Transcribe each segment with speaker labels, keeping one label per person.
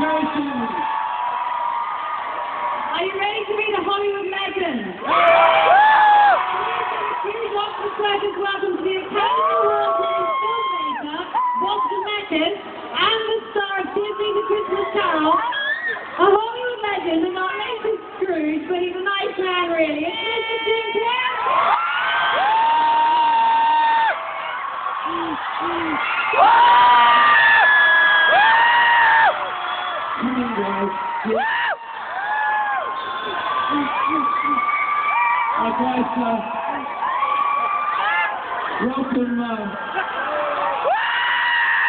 Speaker 1: very soon.
Speaker 2: Are you ready to meet a Hollywood legend? Here's Oxford Circus, welcome to the Academy Award-winning filmmaker, Zemeckis, and the star of Disney's The Christmas Carol, a Hollywood legend and our latest Scrooge, but he's a nice man really. It's Mr. Jim Carrey!
Speaker 1: Come on, guys.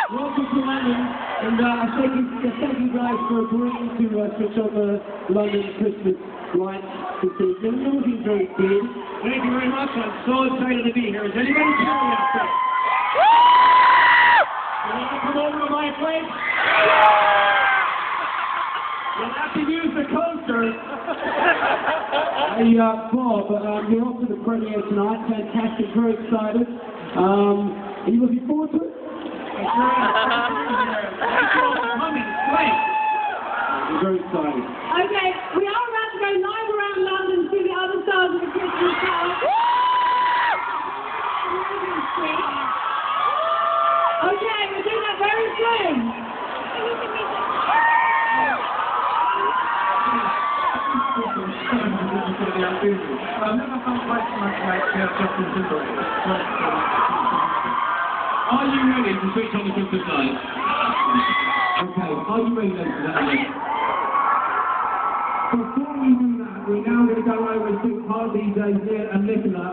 Speaker 1: Welcome to London, and thank you guys for agreeing to switch on the London Christmas lights this evening. You're looking very good. Thank you very much. I'm so excited to be here. Is anybody Carrey out there? You want to come over to my place? You'll have to use the coaster. Hey, Bob, you're off to the premiere tonight. Fantastic, very excited. Are you looking forward to it? That's right. I'm very excited.
Speaker 2: Okay, we are about to go live around London to see the other stars of the Christmas Carol. Okay, we'll do that very soon.
Speaker 1: I've never felt quite so much like Justin Timberlake. Are you ready to switch on the Christmas lights? Okay, are you ready, ladies and gentlemen? Before we do that, we're now going to go over to our DJs here and Nicola.